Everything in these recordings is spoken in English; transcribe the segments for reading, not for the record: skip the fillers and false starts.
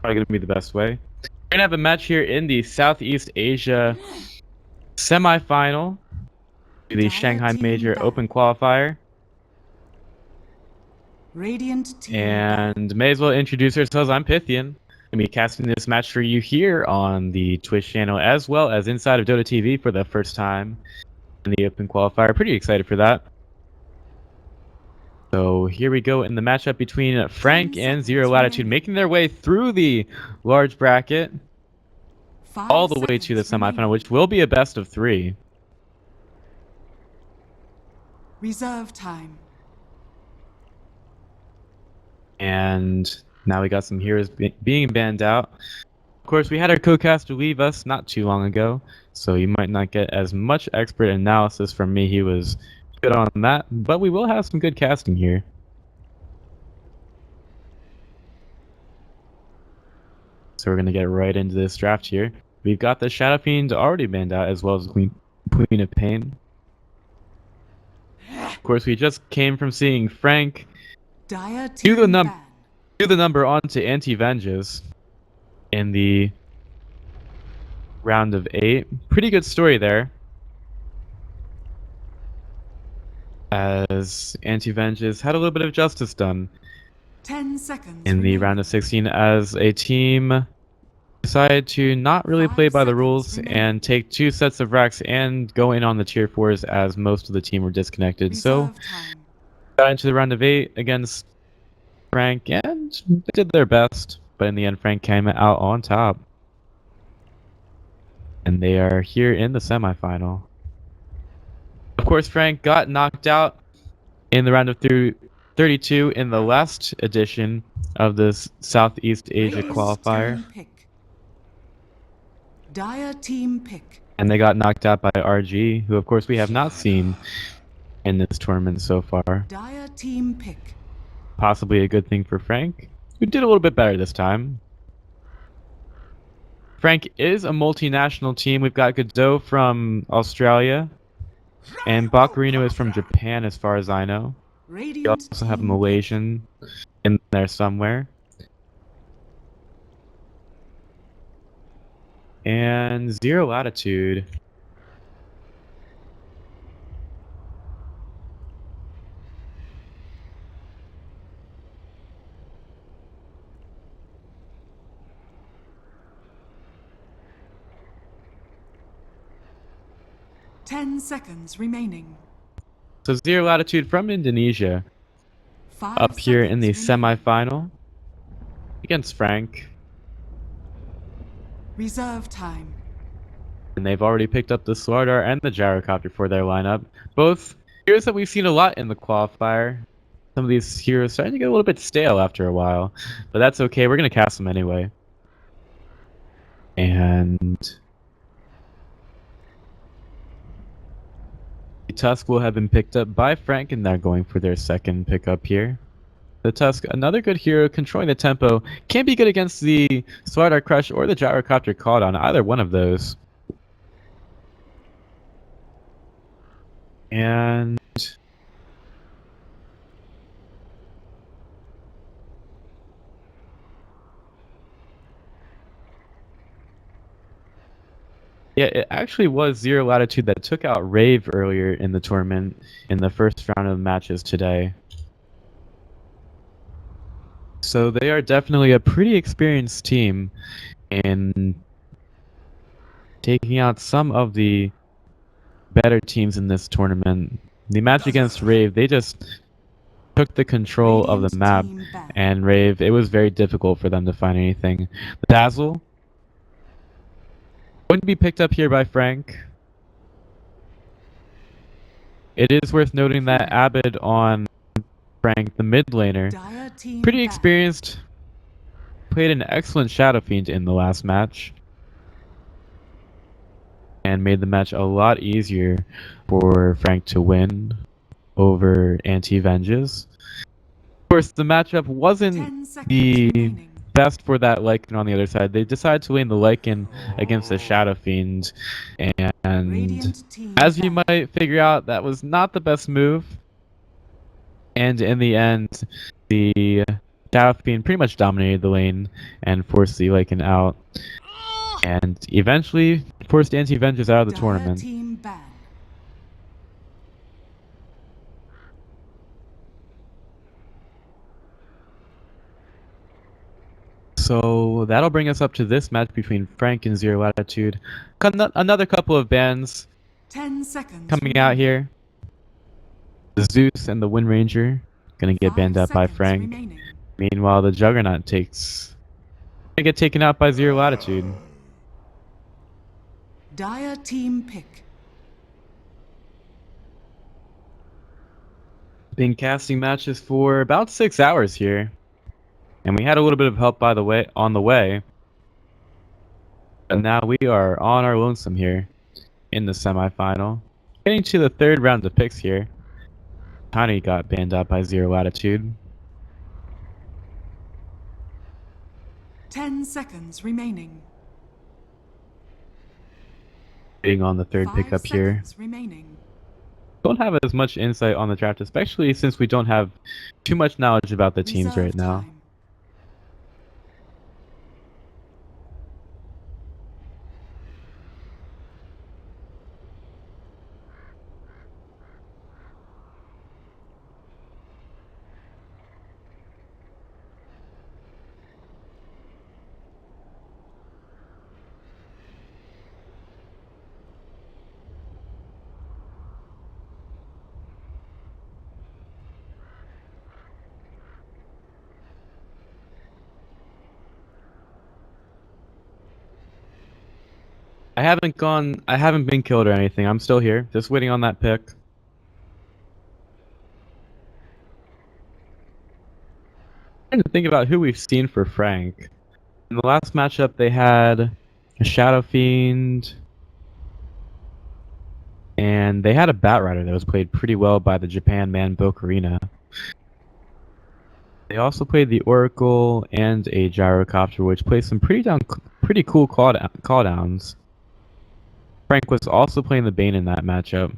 probably going to be the best way. We're going to have a match here in the Southeast Asia semifinal, the Shanghai Major Open Qualifier. Radiant team and may as well introduce ourselves. I'm Pythian. I'm going to be casting this match for you here on the Twitch channel as well as inside of Dota TV for the first time in the Open Qualifier. Pretty excited for that. So here we go in the matchup between Frank and Zero Latitude, making their way through the large bracket all the way to the semifinal, which will be a best of 3. Reserve time. And now we got some heroes being banned out. Of course, we had our co-caster leave us not too long ago, so you might not get as much expert analysis from me. He was good on that, but we will have some good casting here. So we're going to get right into this draft here. We've got the Shadow Fiend already banned out, as well as Queen of Pain. Of course, we just came from seeing Frank do the number onto Anti-Venges in the round of 8. Pretty good story there, as Anti-Venges had a little bit of justice done 10 seconds in the round of 16 as a team decided to not really play by the rules and take 2 sets of racks and go in on the tier 4s as most of the team were disconnected. So got into the round of 8 against Frank and they did their best, but in the end Frank came out on top. And they are here in the semifinal. Of course, Frank got knocked out in the round of 32 in the last edition of this Southeast Asia qualifier. Dire team pick. And they got knocked out by RG, who of course we have not seen in this tournament so far. Dire team pick. Possibly a good thing for Frank, who did a little bit better this time. Frank is a multinational team. We've got Godot from Australia, and Bakarino is from Japan as far as I know. We also have a Malaysian in there somewhere. And Zero Latitude. Ten seconds remaining. So Zero Latitude from Indonesia up here in the semifinal against Frank. Reserve time. And they've already picked up the Slardar and the Gyrocopter for their lineup. Both heroes that we've seen a lot in the qualifier. Some of these heroes starting to get a little bit stale after a while, but that's okay. We're going to cast them anyway. And the Tusk will have been picked up by Frank, and they're going for their second pickup here. The Tusk, another good hero, controlling the tempo. Can't be good against the Slardar Crush or the Gyrocopter caught on either one of those. And yeah, it actually was Zero Latitude that took out Rave earlier in the tournament in the first round of matches today. So they are definitely a pretty experienced team in taking out some of the better teams in this tournament. The match against Rave, they just took the control of the map, and Rave, it was very difficult for them to find anything. The Dazzle going to be picked up here by Frank. It is worth noting that Abed on Frank, the mid laner, pretty experienced, played an excellent Shadow Fiend in the last match, and made the match a lot easier for Frank to win over Anti-Venges. Of course, the matchup wasn't the best for that Lycan on the other side. They decided to lane the Lycan against the Shadow Fiend, and as you might figure out, that was not the best move. And in the end, the Shadow Fiend pretty much dominated the lane and forced the Lycan out, and eventually forced Anti-Vengeance out of the Dire tournament. team ban. So that'll bring us up to this match between Frank and Zero Latitude. Another couple of bans 10 seconds coming out here. The Zeus and the Wind Ranger gonna get 5 banned out by seconds Frank. remaining. Meanwhile, the Juggernaut gonna get taken out by Zero Latitude. Dire team pick. Been casting matches for about 6 hours here, and we had a little bit of help on the way. But now we are on our lonesome here in the semifinal. Getting to the third round of picks here. Tiny got banned out by Zero Latitude. 10 seconds remaining. Being on the third 5 pickup here. seconds remaining. Don't have as much insight on the draft, especially since we don't have too much knowledge about the teams Reserve right now. time. I haven't been killed or anything. I'm still here, just waiting on that pick. Trying to think about who we've seen for Frank. In the last matchup, they had a Shadow Fiend, and they had a Bat Rider that was played pretty well by the Japan man bo3. They also played the Oracle and a Gyrocopter, which played some pretty cool call downs. Frank was also playing the Bane in that matchup.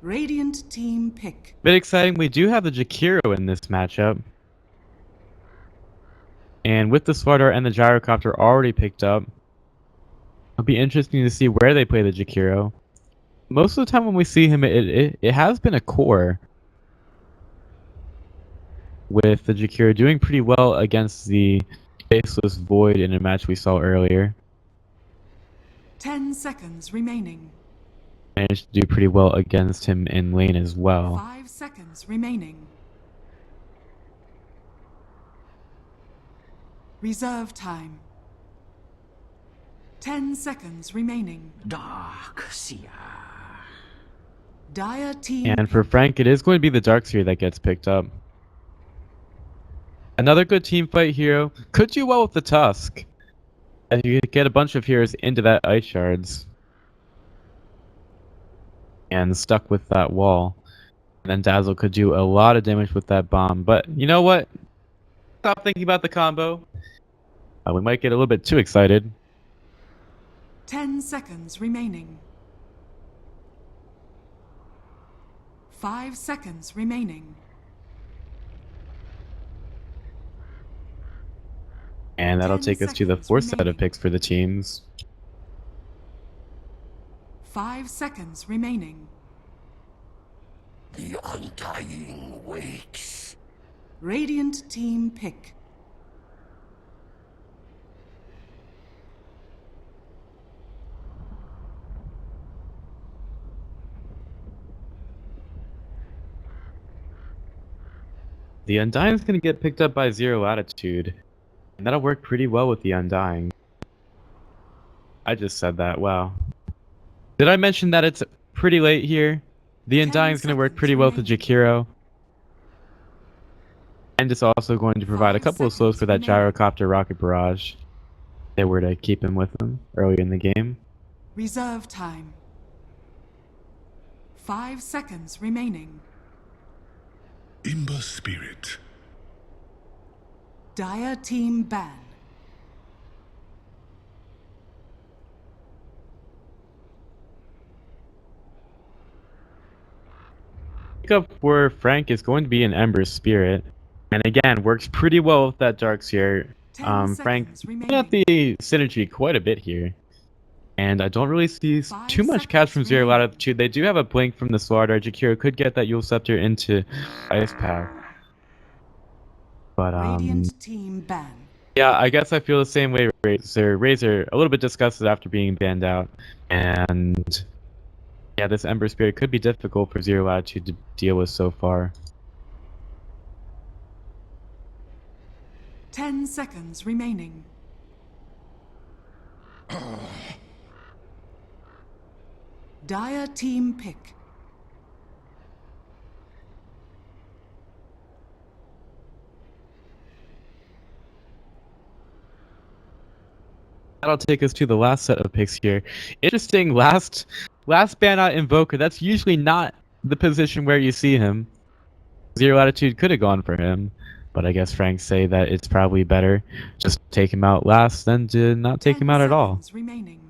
Radiant team pick. Bit exciting, we do have the Jakiro in this matchup. And with the Sword Art and the Gyrocopter already picked up, it'll be interesting to see where they play the Jakiro. Most of the time when we see him, it has been a core, with the Jakiro doing pretty well against the Faceless Void in a match we saw earlier. 10 seconds remaining. Managed to do pretty well against him in lane as well. 5 seconds remaining. Reserve time. 10 seconds remaining. Dark Seer. Dire team And for Frank, it is going to be the Darkseer that gets picked up. Another good team fight hero. Could do well with the Tusk, and you could get a bunch of heroes into that Ice Shards and stuck with that wall. And then Dazzle could do a lot of damage with that bomb. But you know what? Stop thinking about the combo. We might get a little bit too excited. 10 seconds remaining. 5 seconds remaining. And that'll 10 take us to the seconds fourth set of remaining. picks for the teams. 5 seconds remaining. The Undying wakes. Radiant team pick. The Undying's going to get picked up by Zero Latitude, and that'll work pretty well with the Undying. I just said that, wow. Did I mention that it's pretty late here? The 10 Undying's going to work seconds pretty well with the remaining. Jakiro. And it's also going to provide a 5 couple of slows seconds for that remaining. Gyrocopter Rocket Barrage. If they were to keep him with them early in the game. Reserve time. 5 seconds remaining. Imber Spirit. Dire team ban. pickup for Frank is going to be an Ember Spirit. And again, works pretty well with that Darkseer. 10 Frank seconds putting out remaining. the synergy quite a bit here. And I don't really see 5 too much catch from seconds Zero remaining. Latitude. They do have a blink from the Slardar. Jakiro could get that Yule Scepter into Ice Path. But Radiant team ban. yeah, I guess I feel the same way, Razor. Razor, a little bit disgusted after being banned out. And yeah, this Ember Spirit could be difficult for Zero Latitude to deal with so far. 10 seconds remaining. Dire team pick. That'll take us to the last set of picks here. Interesting, last ban out Invoker. That's usually not the position where you see him. Zero Latitude could have gone for him, but I guess Frank say that it's probably better just take him out last than to not take him out at all. Remaining.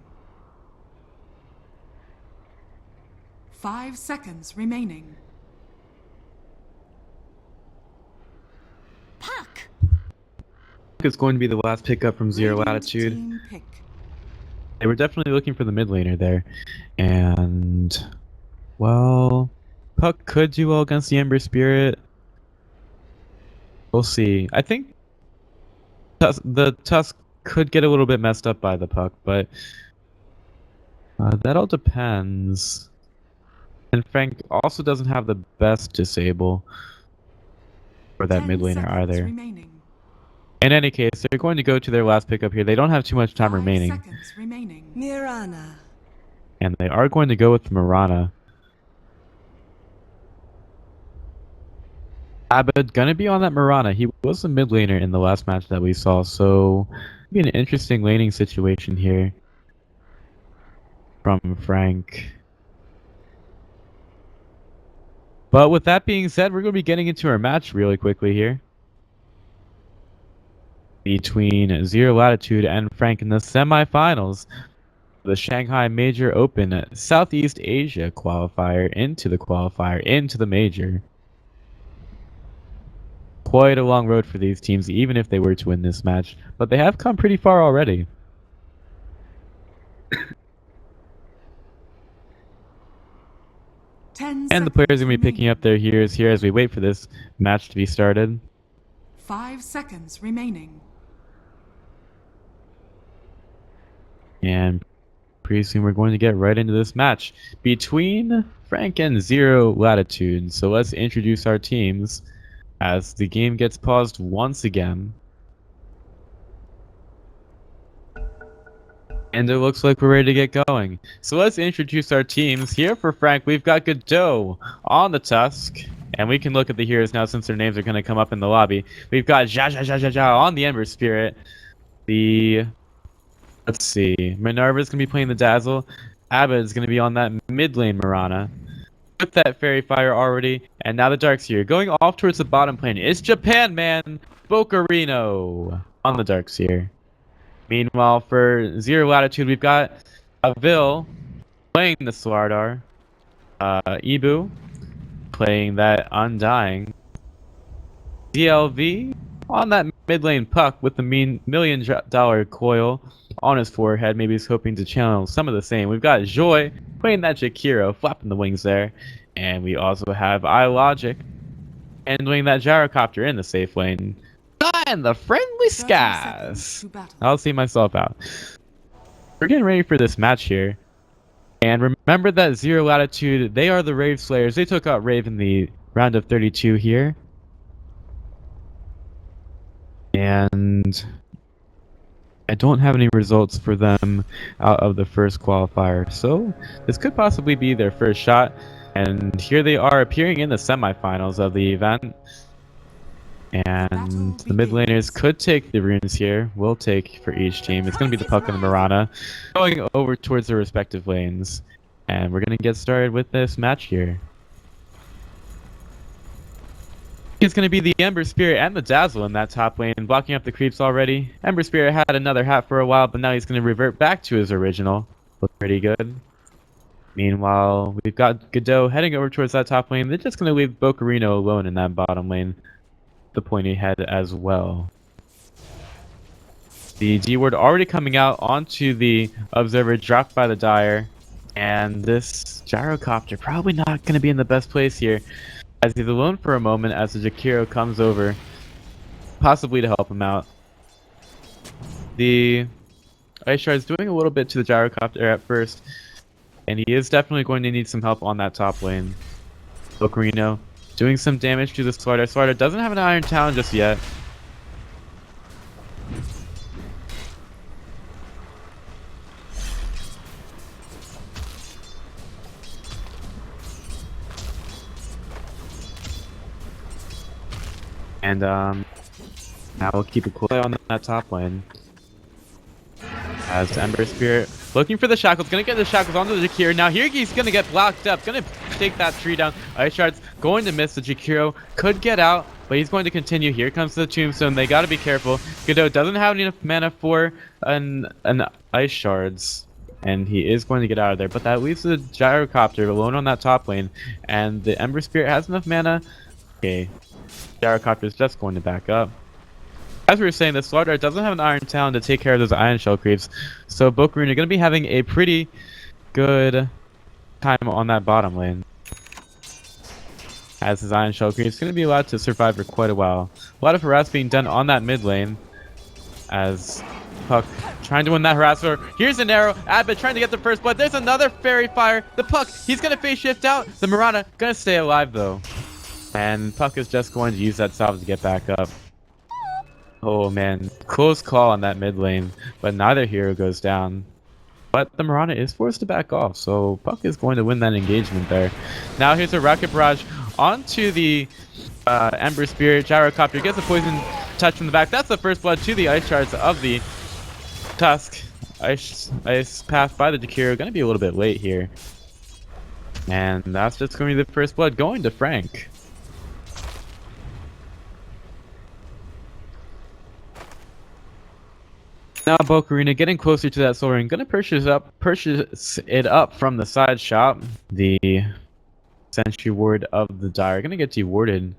5 seconds remaining. Puck. It's going to be the last pickup from Zero Radiant Latitude. team pick. They were definitely looking for the mid laner there, and well, Puck could do well against the Ember Spirit. We'll see. I think the Tusk could get a little bit messed up by the Puck, but that all depends. And Frank also doesn't have the best disable for that 10 mid laner seconds either. Remaining. In any case, they're going to go to their last pickup here. They don't have too much time 5 remaining. seconds remaining. Mirana. And they are going to go with Mirana. Abed gonna be on that Mirana. He was a mid laner in the last match that we saw, so be an interesting laning situation here from Frank. But with that being said, we're going to be getting into our match really quickly here between Zero Latitude and Frank in the semifinals. The Shanghai Major Open Southeast Asia qualifier into the Major. Quite a long road for these teams, even if they were to win this match, but they have come pretty far already. And the players are going to be picking up their heroes here as we wait for this match to be started. 5 seconds remaining. And pretty soon we're going to get right into this match between Frank and Zero Latitude. So let's introduce our teams as the game gets paused once again. And it looks like we're ready to get going. So let's introduce our teams. Here for Frank, we've got Godot on the Tusk. And we can look at the heroes now since their names are going to come up in the lobby. We've got Ja on the Ember Spirit. Let's see. Minerva's going to be playing the Dazzle. Abed's going to be on that mid lane Mirana. With that Fairy Fire already. And now the Darkseer. Going off towards the bottom lane. It's Japan Man Bocarino on the Darkseer. Meanwhile, for Zero Latitude, we've got Avil playing the Slardar. Ibu playing that Undying. DLV on that mid lane Puck with the $1 million coil on his forehead. Maybe he's hoping to channel some of the same. We've got Joy playing that Jakiro, flapping the wings there. And we also have iLogic handling that Gyrocopter in the safe lane. And the friendly 30 seconds Skaz. to battle. I'll see myself out. We're getting ready for this match here. And remember that Zero Latitude, they are the Rave Slayers. They took out Rave in the round of 32 here. And I don't have any results for them out of the first qualifier. So this could possibly be their first shot. And here they are appearing in the semifinals of the event. And the mid laners could take the runes here. We'll take for each team. It's going to be the Puck and the Mirana going over towards their respective lanes. And we're going to get started with this match here. It's going to be the Ember Spirit and the Dazzle in that top lane, blocking up the creeps already. Ember Spirit had another hat for a while, but now he's going to revert back to his original. Looks pretty good. Meanwhile, we've got Godot heading over towards that top lane. They're just going to leave bo3 alone in that bottom lane. The pointy head as well. The D ward already coming out onto the observer, dropped by the Dire. And this gyrocopter probably not going to be in the best place here, as he's alone for a moment as the Jakiro comes over, possibly to help him out. The Ice Shard is doing a little bit to the gyrocopter at first, and he is definitely going to need some help on that top lane. bo3 doing some damage to the Slider. Slider doesn't have an Iron Talon just yet. And now we'll keep a cool eye on that top lane. As Ember Spirit looking for the shackles, gonna get the shackles onto the Jakiro. Now here he's gonna get blocked up, gonna take that tree down. Ice Shard's going to miss the Jakiro, could get out, but he's going to continue. Here comes the Tombstone, they gotta be careful. Godot doesn't have enough mana for an Ice Shards, and he is going to get out of there, but that leaves the Gyrocopter alone on that top lane, and the Ember Spirit has enough mana. Okay, Gyrocopter is just going to back up. As we were saying, the Slaughter doesn't have an Iron Talon to take care of those Iron Shell creeps, so bo3 are going to be having a pretty good time on that bottom lane. As his Iron Shell creep is going to be allowed to survive for quite a while. A lot of harass being done on that mid lane, as Puck trying to win that harasser. Here's an arrow, Abbott trying to get the first blood. There's another Fairy Fire. The Puck, he's going to phase shift out. The Mirana going to stay alive though. And Puck is just going to use that salve to get back up. Oh man, close call on that mid lane, but neither hero goes down. But the Mirana is forced to back off, so Puck is going to win that engagement there. Now here's a Rocket Barrage onto the Ember Spirit. Gyrocopter gets a poison touch from the back. That's the first blood to the Ice Shards of the Tusk. Ice Path by the Jakiro, going to be a little bit late here. And that's just going to be the first blood going to Frank. Now bo3 getting closer to that soul ring, gonna purchase it up from the side shop. The Sentry Ward of the Dire gonna get dewarded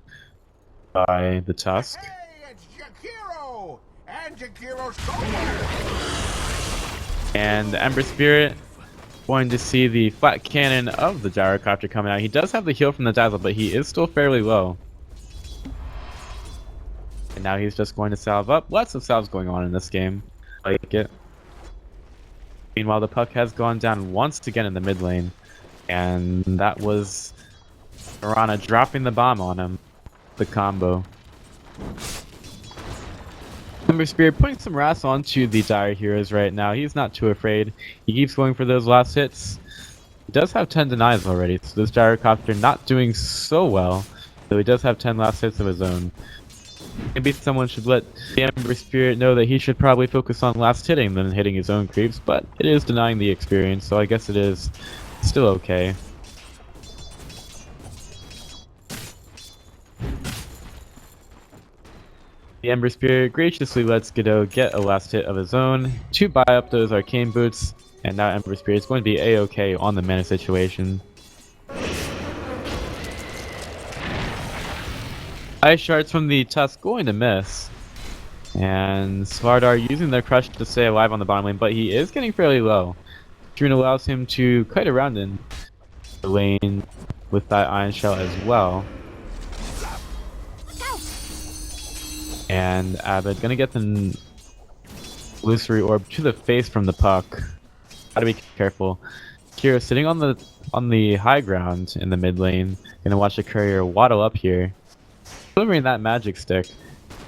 by the Tusk. Hey, it's Jakiro! And Jakiro's And the Ember Spirit going to see the flat cannon of the Gyrocopter coming out. He does have the heal from the Dazzle, but he is still fairly low. And now he's just going to salve up. Lots of salves going on in this game. Like it. Meanwhile, the Puck has gone down once again in the mid lane, and that was Mirana dropping the bomb on him. The combo. Ember Spirit putting some wrath onto the Dire heroes right now. He's not too afraid. He keeps going for those last hits. He does have 10 denies already, so this Gyrocopter not doing so well. Though he does have 10 last hits of his own. Maybe someone should let the Ember Spirit know that he should probably focus on last hitting than hitting his own creeps, but it is denying the experience, so I guess it is still okay. The Ember Spirit graciously lets Godot get a last hit of his own to buy up those arcane boots, and now Ember Spirit is going to be a-okay on the mana situation. Ice Shards from the Tusk going to miss. And Svardar using their crush to stay alive on the bottom lane, but he is getting fairly low. Drune allows him to kite around in the lane with that Iron Shell as well. And Abbott gonna get the Illusory Orb to the face from the Puck. Gotta be careful. Kira sitting on the high ground in the mid lane. Gonna watch the courier waddle up here. Delivering that magic stick.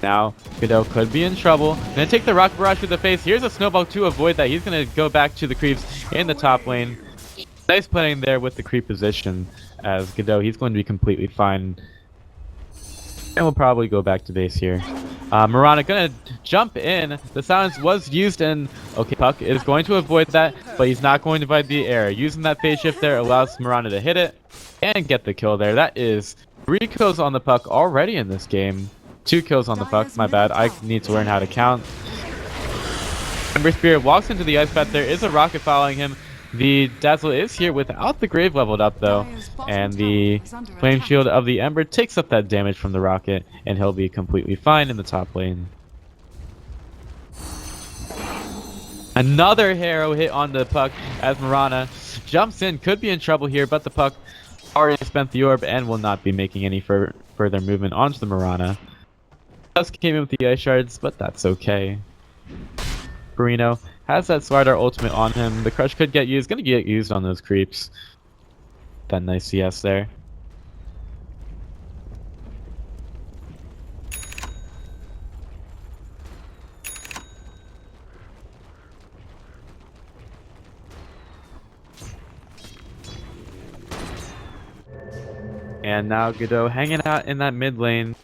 Now, Godot could be in trouble. Gonna take the Rocket Barrage to the face. Here's a Snowball to avoid that. He's gonna go back to the creeps in the top lane. Nice playing there with the creep position. As Godot, he's going to be completely fine. And we'll probably go back to base here. Mirana gonna jump in. The silence was used and okay, Puck is going to avoid that, but he's not going to avoid the air. Using that phase shift there allows Mirana to hit it and get the kill there. That is 3 kills on the Puck already in this game. 2 kills on the Puck, my bad. I need to learn how to count. Ember Spirit walks into the ice path. There is a rocket following him. The Dazzle is here without the Grave leveled up though, Dire's bottom and tower the is under Flame attack. Shield of the Ember takes up that damage from the rocket, and he'll be completely fine in the top lane. Another Harrow hit on the puck as Mirana jumps in, could be in trouble here, but the puck already spent the orb and will not be making any further movement onto the Mirana. Tusk came in with the Ice Shards, but that's okay. Barino has that Swardar ultimate on him. The Crush could get used, gonna get used on those creeps. That nice CS there. And now Godot hanging out in that mid lane.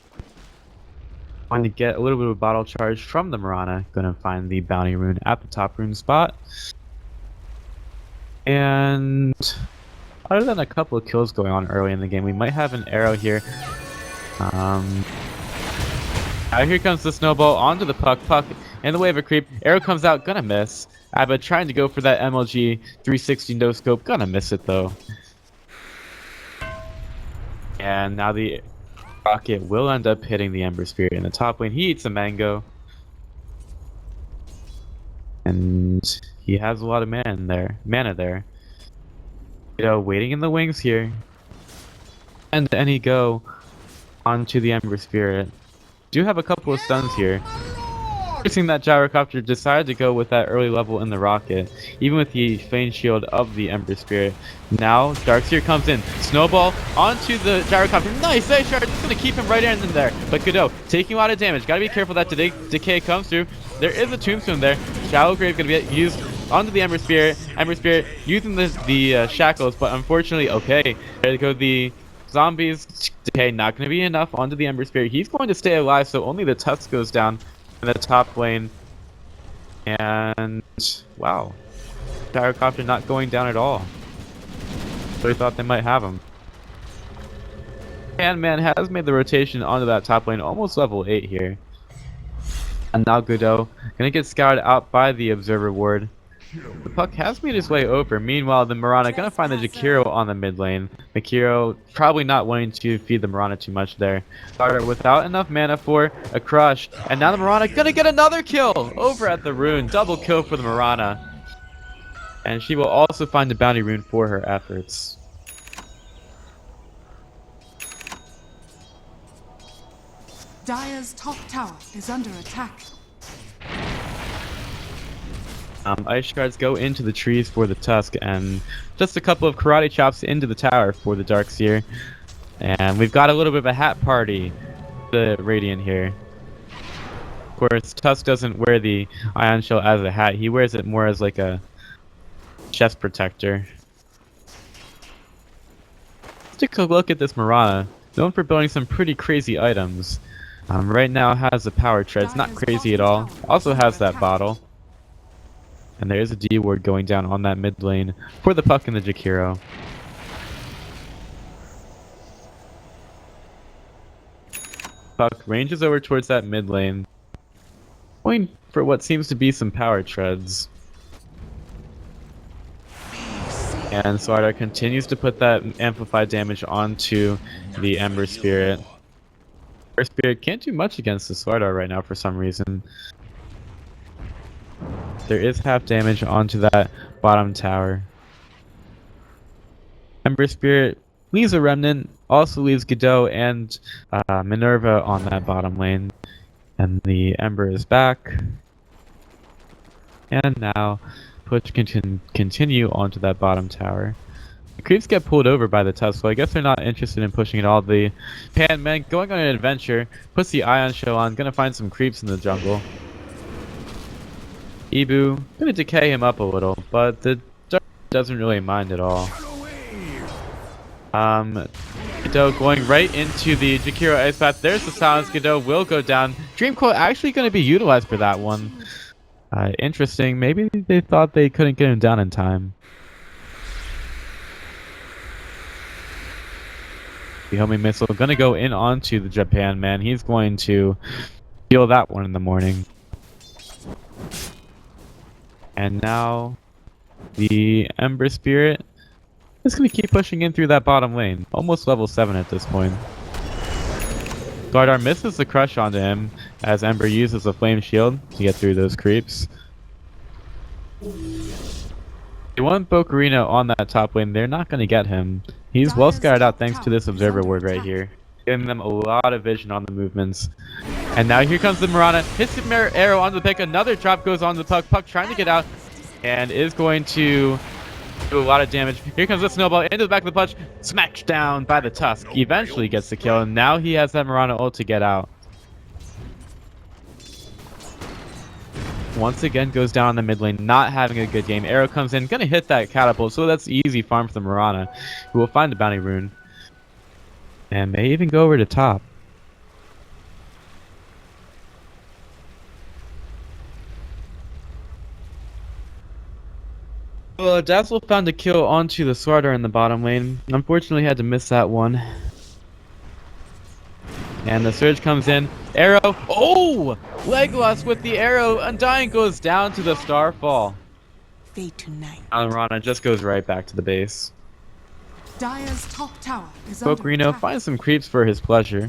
Going to get a little bit of a bottle charge from the Mirana. Gonna find the bounty rune at the top rune spot. And other than a couple of kills going on early in the game, we might have an arrow here. Now here comes the snowball onto the puck. Puck in the way of a creep. Arrow comes out, gonna miss. Abba trying to go for that MLG 360 no scope, gonna miss it though. And now the rocket will end up hitting the Ember Spirit in the top lane. He eats a mango. And he has a lot of mana there. You know, waiting in the wings here. And then he go onto the Ember Spirit. Do have a couple of stuns here. Seeing that Gyrocopter decided to go with that early level in the rocket, even with the Flame Shield of the Ember Spirit. Now Darkseer comes in, snowball onto the Gyrocopter. Nice Ice Shard, just gonna keep him right in there. But Godot taking a lot of damage. Gotta be careful that decay comes through. There is a Tombstone there. Shallow Grave gonna get used onto the Ember Spirit. Ember Spirit using the shackles, but unfortunately, okay. There go the zombies. Decay not gonna be enough onto the Ember Spirit. He's going to stay alive, so only the Tusk goes down in the top lane. And wow, Gyrocopter not going down at all. So we thought they might have him. Man has made the rotation onto that top lane, almost level 8 here. And now Godot gonna get scoured out by the Observer Ward. The puck has made his way over. Meanwhile, the Mirana gonna find the Jakiro on the mid lane. Jakiro probably not wanting to feed the Mirana too much there. Starter without enough mana for a crush. And now the Mirana gonna get another kill over at the rune. Double kill for the Mirana. And she will also find the bounty rune for her efforts. Dire's top tower is under attack. Ice Shards go into the trees for the Tusk, and just a couple of karate chops into the tower for the Darkseer. And we've got a little bit of a hat party, the Radiant here. Of course, Tusk doesn't wear the Ion Shell as a hat, he wears it more as like a chest protector. Let's take a look at this Mirana, known for building some pretty crazy items. Right now has the power treads, not crazy at all. Also has that bottle. And there is a D ward going down on that mid lane for the puck and the Jakiro. Puck ranges over towards that mid lane, going for what seems to be some power treads. And Swardar continues to put that amplified damage onto the Ember Spirit. Ember Spirit can't do much against the Swardar right now for some reason. There is half damage onto that bottom tower. Ember Spirit leaves a remnant, also leaves Godot and Minerva on that bottom lane. And the Ember is back. And now push can continue onto that bottom tower. The creeps get pulled over by the Tusk, so I guess they're not interested in pushing at all. The Pan Man going on an adventure, puts the Ion Shell on, gonna find some creeps in the jungle. Ibu gonna decay him up a little, but the Dark doesn't really mind at all. Godot going right into the Jakiro Ice Path. There's the silence. Godot will go down. Dreamcoil actually going to be utilized for that one. Interesting. Maybe they thought they couldn't get him down in time. The homing missile going to go in onto the Japan man. He's going to feel that one in the morning. And now The Ember Spirit is going to keep pushing in through that bottom lane. Almost level 7 at this point. Guardar misses the crush onto him as Ember uses a flame shield to get through those creeps. They want bo3 on that top lane. They're not going to get him. He's well scattered out thanks to this observer ward right here, giving them a lot of vision on the movements. And now here comes the Mirana. Hits the arrow onto the pick. Another drop goes on the Puck. Puck trying to get out and is going to do a lot of damage. Here comes the snowball into the back of the punch. Smacked down by the Tusk. Eventually gets the kill. And now he has that Mirana ult to get out. Once again goes down on the mid lane, not having a good game. Arrow comes in, gonna hit that catapult, so that's easy farm for the Mirana, who will find the bounty rune. And may even go over to top. Well, Dazzle found a kill onto the Slardar in the bottom lane. Unfortunately had to miss that one. And the surge comes in. Arrow. Oh! Legolas with the arrow. Undying goes down to the Starfall. Fate tonight. And Rana just goes right back to the base. Dire's top tower is under bo3 attack. finds some creeps for his pleasure.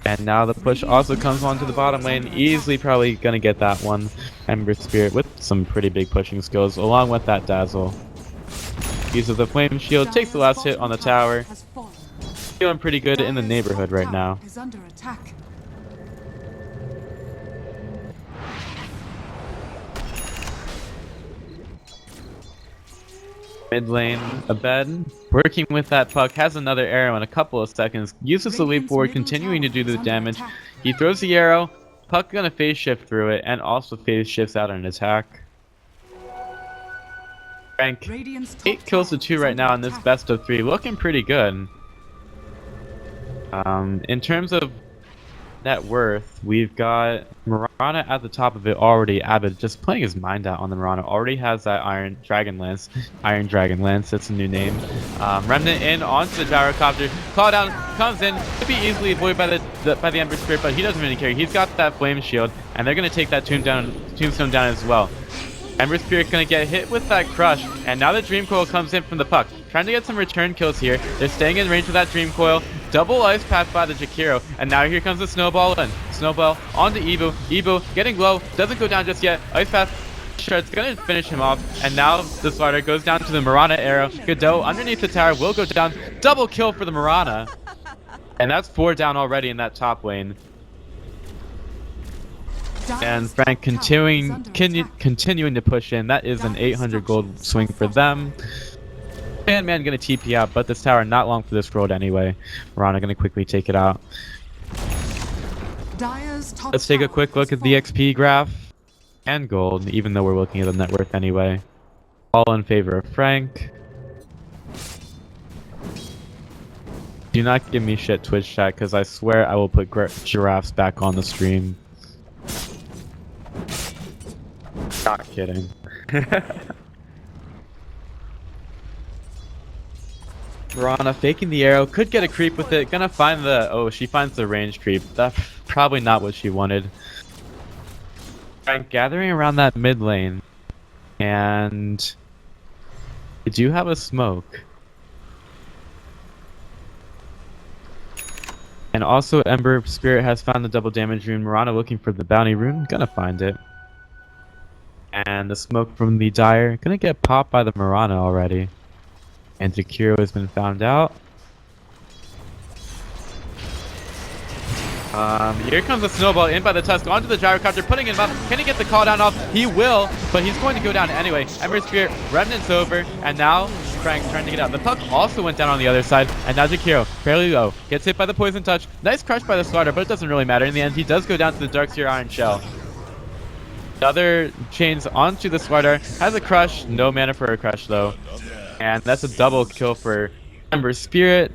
And now the push also comes onto the bottom lane. Easily probably gonna get that one. Ember Spirit with some pretty big pushing skills along with that Dazzle. Uses the flame shield, takes the last hit on the tower. Has fallen. Feeling pretty good in the neighborhood Dire's right top now. tower is under attack. Mid lane, a bed, working with that Puck, has another arrow in a couple of seconds, uses the leap forward, continuing to do the damage. He throws the arrow, Puck gonna phase shift through it, and also phase shifts out an attack. Frank, Radiant's top 8 kills to tower 2 is right under now in this attack. best of 3, looking pretty good. In terms of net worth, we've got Mirana at the top of it already. Abbott just playing his mind out on the Mirana. Already has that Iron Dragon Lance. That's a new name. Remnant in onto the gyrocopter. Claw down, comes in. Could be easily avoided by the Ember Spirit, but he doesn't really care. He's got that Flame Shield, and they're going to take that Tombstone down as well. Ember Spirit going to get hit with that Crush, and now the Dream Coil comes in from the Puck. Trying to get some return kills here. They're staying in range of that Dream Coil. Double Ice Path by the Jakiro, and now here comes the Snowball in. Snowball onto Evo. Evo getting low, doesn't go down just yet. Ice Path, sure, it's gonna finish him off, and now the Slardar goes down to the Mirana arrow. Godot underneath the tower will go down. Double kill for the Mirana. And that's 4 down already in that top lane. Dire's And top Frank tower is continuing under attack. continuing to push in. That is an 800 gold swing for them. Man gonna TP out, but this tower not long for this road anyway. Mirana gonna quickly take it out. Dire's top Let's take a tower quick look has at the fallen. XP graph and gold, even though we're looking at the net worth anyway. All in favor of Frank. Do not give me shit, Twitch chat, because I swear I will put giraffes back on the stream. Not kidding. Mirana faking the arrow, could get a creep with it, gonna find the... Oh, she finds the range creep. That's probably not what she wanted. Frank gathering around that mid lane. And... they do have a smoke. And also Ember Spirit has found the double damage rune. Mirana looking for the bounty rune, gonna find it. And the smoke from the Dire, gonna get popped by the Mirana already. And Jakiro has been found out. Here comes the Snowball in by the Tusk onto the Gyrocopter, putting him up. Can he get the call down off? He will, but he's going to go down anyway. Ember Spirit, Remnant's over, and now Frank trying to get out. The Puck also went down on the other side, and now Jakiro, fairly low, gets hit by the Poison Touch. Nice crush by the Slardar, but it doesn't really matter. In the end, he does go down to the Darkseer Iron Shell. The other chains onto the Slardar, has a crush, no mana for a crush though. And that's a double kill for Ember Spirit.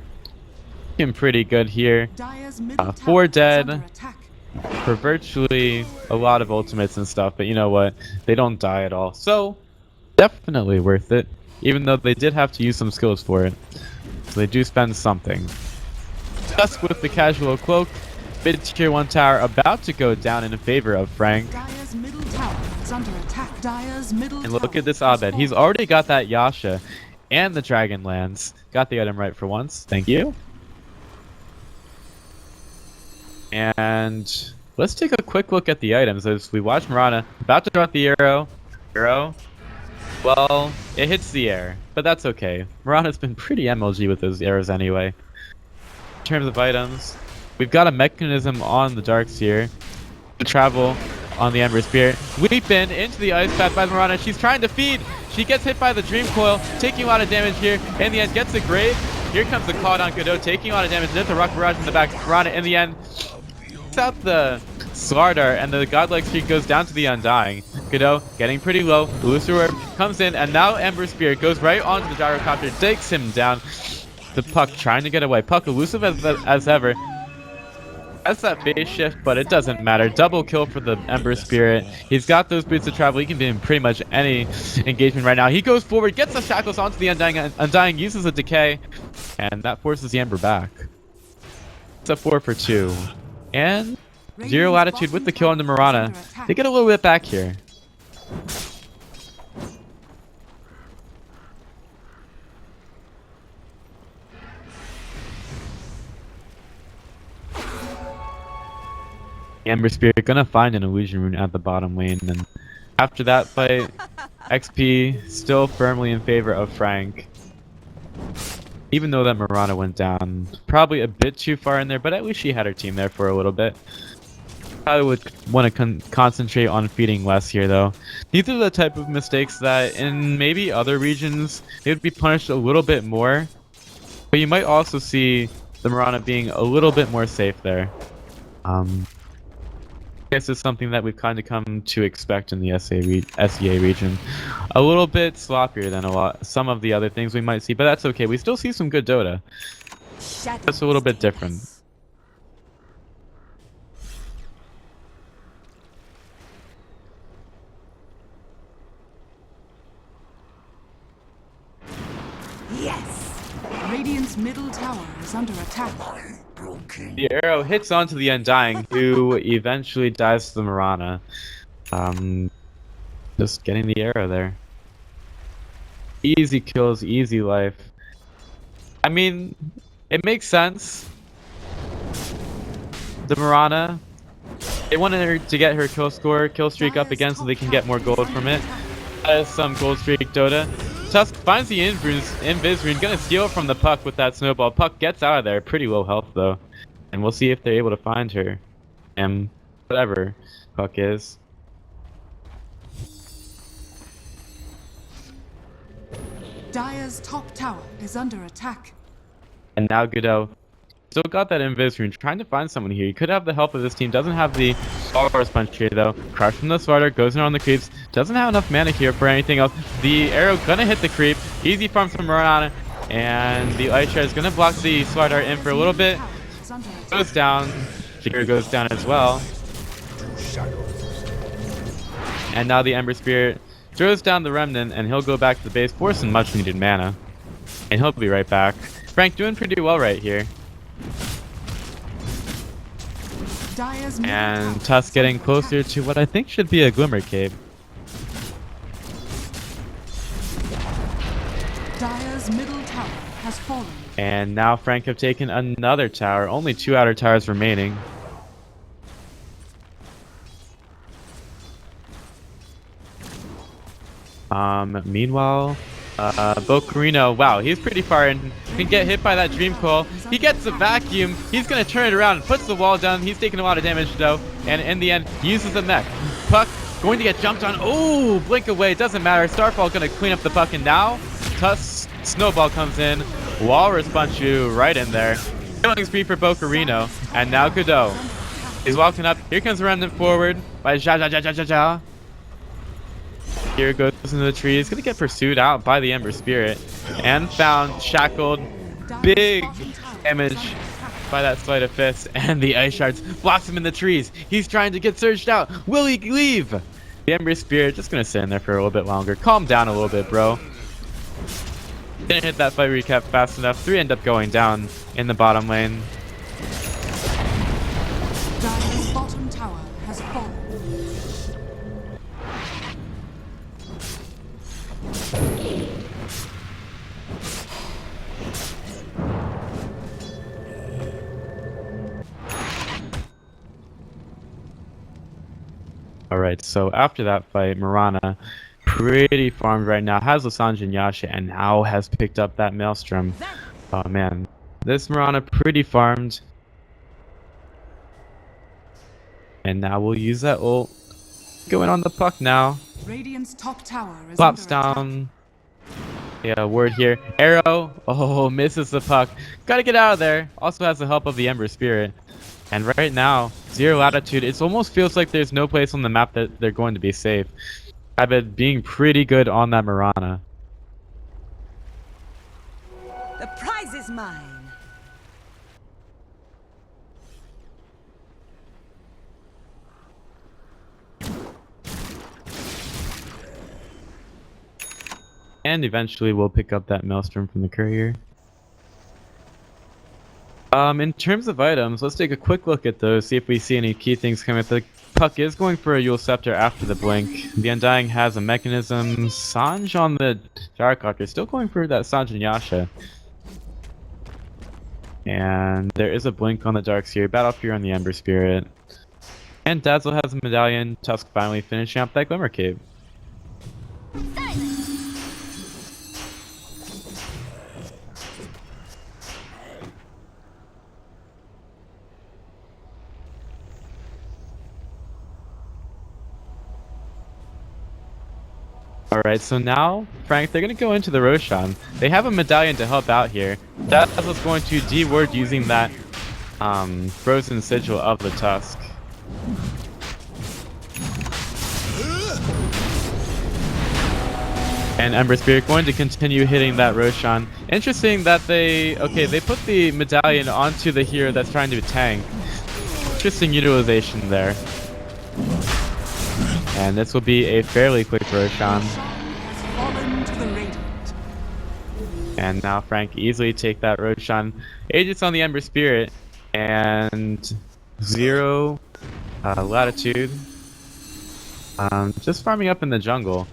Looking pretty good here. Dire's middle 4 tower is under dead attack. for virtually a lot of ultimates and stuff, but you know what? They don't die at all. So, definitely worth it. Even though they did have to use some skills for it. So they do spend something. Dusk with the casual cloak. Mid tier 1 tower about to go down in favor of Frank. Dire's middle tower is under attack. Dire's middle And look tower at this has Abed. He's fallen. already got that Yasha and the Dragonlance. Got the item right for once. Thank you. And let's take a quick look at the items as we watch Mirana about to drop the arrow. Well, it hits the air, but that's okay. Mirana's been pretty MLG with those arrows anyway. In terms of items, we've got a mechanism on the Darks here to travel on the Ember Spirit. Weep into the ice path by Mirana. She's trying to feed. She gets hit by the Dream Coil, taking a lot of damage here. In the end, gets a grave. Here comes the Cloud on Godot, taking a lot of damage. There's the Rock Barrage in the back. Mirana, in the end, takes out the Slardar, and the Godlike Streak goes down to the Undying. Godot getting pretty low. Elusive Orb comes in, and now Ember Spirit goes right onto the Gyrocopter, takes him down. The Puck trying to get away. Puck elusive as ever. That's that phase shift, but it doesn't matter. Double kill for the Ember Spirit. He's got those boots of travel. He can be in pretty much any engagement right now. He goes forward, gets the shackles onto the Undying. Undying uses a decay, and that forces the Ember back. It's a 4 for 2. And Zero Latitude with the kill on the Mirana. They get a little bit back here. Ember Spirit gonna find an illusion rune at the bottom lane, and after that fight, XP still firmly in favor of Frank. Even though that Mirana went down, probably a bit too far in there, but at least she had her team there for a little bit. I would want to concentrate on feeding less here, though. These are the type of mistakes that in maybe other regions they would be punished a little bit more, but you might also see the Mirana being a little bit more safe there. I guess it's something that we've kind of come to expect in the SEA region. A little bit sloppier than some of the other things we might see, but that's okay. We still see some good Dota. That's a little bit different. Yes! Radiant's middle tower is under attack. The arrow hits onto the Undying, who eventually dies to the Mirana. Just getting the arrow there. Easy kills, easy life. I mean, it makes sense. The Mirana, they wanted her to get her kill streak up again so they can get more gold from it. That is some gold streak Dota. Tusk finds the Invis rune, gonna steal it from the Puck with that snowball. Puck gets out of there, pretty low health though. And we'll see if they're able to find her. Whatever Puck is. Dire's top tower is under attack. And now Godot still got that Invis rune, trying to find someone here. He could have the help of this team, doesn't have the Walrus Punch here though. Crush from the Slardar, goes in on the creeps, doesn't have enough mana here for anything else. The arrow gonna hit the creep, easy farm from Mirana, and the Ice Shard is gonna block the Slardar in for a little bit. Goes down, Jigger goes down as well. And now the Ember Spirit throws down the Remnant, and he'll go back to the base for some much needed mana. And he'll be right back. Frank doing pretty well right here. And Tusk getting closer to what I think should be a Glimmer Cape. Dire's middle tower has fallen. And now Frank have taken another tower. Only 2 outer towers remaining. Meanwhile, bo3, wow, he's pretty far in. Can get hit by that Dream Coil. He gets the vacuum. He's gonna turn it around and puts the wall down. He's taking a lot of damage though, and in the end, he uses the mech. Puck going to get jumped on. Oh, blink away. Doesn't matter. Starfall gonna clean up the Puck, and now Tusk Snowball comes in. Walrus Punch you right in there. Killing spree for bo3, and now Godot. He's walking up. Here comes Remnant forward by Ja. Here goes into the trees. Gonna get pursued out by the Ember Spirit and found, shackled. Big damage by that Sleight of Fist, and the Ice Shards blocks him in the trees. He's trying to get surged out. Will he leave? The Ember Spirit just gonna sit in there for a little bit longer. Calm down a little bit, bro. Didn't hit that fight recap fast enough. 3 end up going down in the bottom lane. Dire's bottom tower has fallen. Alright, so after that fight, Mirana, pretty farmed right now, has Sanj and Yasha, and now has picked up that Maelstrom. Oh man, this Mirana pretty farmed. And now we'll use that ult. Going on the puck now. Radiant's top tower is Flops under attack. down. Yeah, word here. Arrow. Oh, misses the puck. Gotta get out of there. Also has the help of the Ember Spirit. And right now, Zero Latitude, it almost feels like there's no place on the map that they're going to be safe. I've been being pretty good on that Mirana. The prize is mine. And eventually we'll pick up that Maelstrom from the courier. In terms of items, let's take a quick look at those, see if we see any key things coming up. The puck is going for a Yule Scepter after the blink. The Undying has a mechanism. Sanj on the Gyrocopter, still going for that Sanj and Yasha. And there is a blink on the Dark Seer, Battle Fury on the Ember Spirit. And Dazzle has a medallion, Tusk finally finishing up that Glimmer Cape. Alright, so now, Frank, they're going to go into the Roshan. They have a medallion to help out here. Dazzle's going to D-word using that frozen sigil of the Tusk. And Ember Spirit going to continue hitting that Roshan. Interesting that they put the medallion onto the hero that's trying to tank. Interesting utilization there. And this will be a fairly quick Roshan. Has fallen to the Radiant. And now Frank easily take that Roshan. Aegis on the Ember Spirit. And Zero Latitude. Just farming up in the jungle.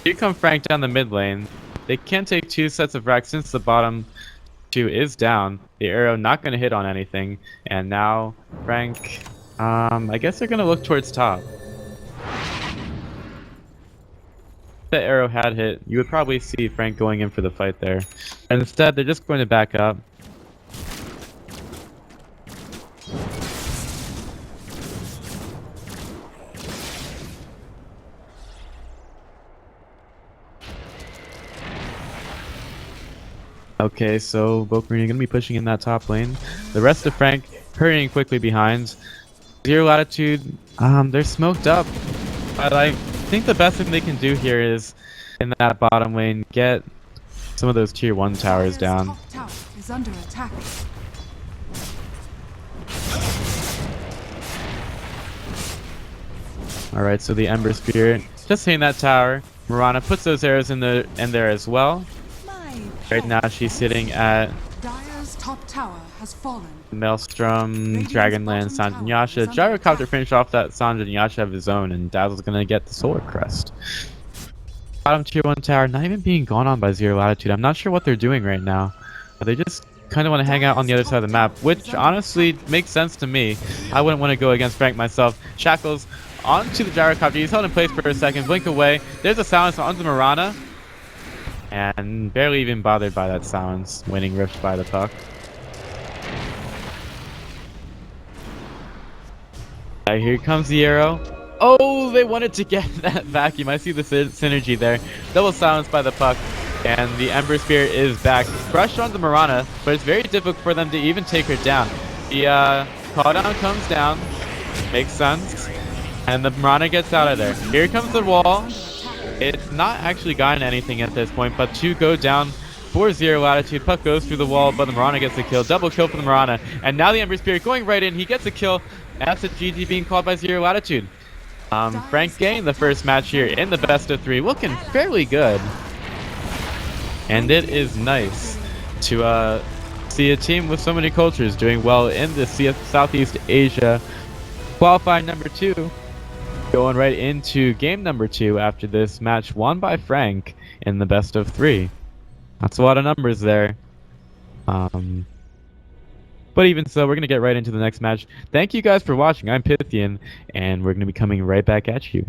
Here come Frank down the mid lane. They can take 2 sets of racks since the bottom 2 is down. The arrow not going to hit on anything. And now Frank, I guess they're going to look towards top. If the arrow had hit, you would probably see Frank going in for the fight there. And instead, they're just going to back up. Okay, so bo3 are going to be pushing in that top lane. The rest of Frank hurrying quickly behind. Zero Latitude, they're smoked up. But I think the best thing they can do here is, in that bottom lane, get some of those tier 1 towers down. Top tower is under attack. Alright, so the Ember Spirit just hitting that tower. Mirana puts those arrows in there as well. Right now she's sitting at Dire's top tower has fallen. Maelstrom, Dragonlance, Sanj and Yasha. Gyrocopter finished off that Sanj and Yasha of his own, and Dazzle's gonna get the Solar Crest. Bottom tier 1 tower not even being gone on by Zero Latitude. I'm not sure what they're doing right now. They just kind of want to hang out on the other side of the map, which honestly makes sense to me. I wouldn't want to go against Frank myself. Shackles onto the Gyrocopter. He's held in place for a second. Blink away. There's a silence onto Mirana. And barely even bothered by that silence, winning rift by the puck. Here comes the arrow. Oh, they wanted to get that vacuum. I see the synergy there. Double silence by the puck. And the Ember Spirit is back. Crushed onto Mirana, but it's very difficult for them to even take her down. The call down comes down. Makes sense. And the Mirana gets out of there. Here comes the wall. It's not actually gotten anything at this point, but 2 go down for Zero Latitude. Puck goes through the wall, but the Mirana gets the kill. Double kill for the Mirana. And now the Ember Spirit going right in. He gets a kill. That's a GG being called by Zero Latitude. Frank getting the first match here in the best of 3. Looking fairly good. And it is nice to see a team with so many cultures doing well in the Southeast Asia qualifier number 2. Going right into game number 2 after this match won by Frank in the best of 3. That's a lot of numbers there. But even so, we're going to get right into the next match. Thank you guys for watching. I'm Pythian, and we're going to be coming right back at you.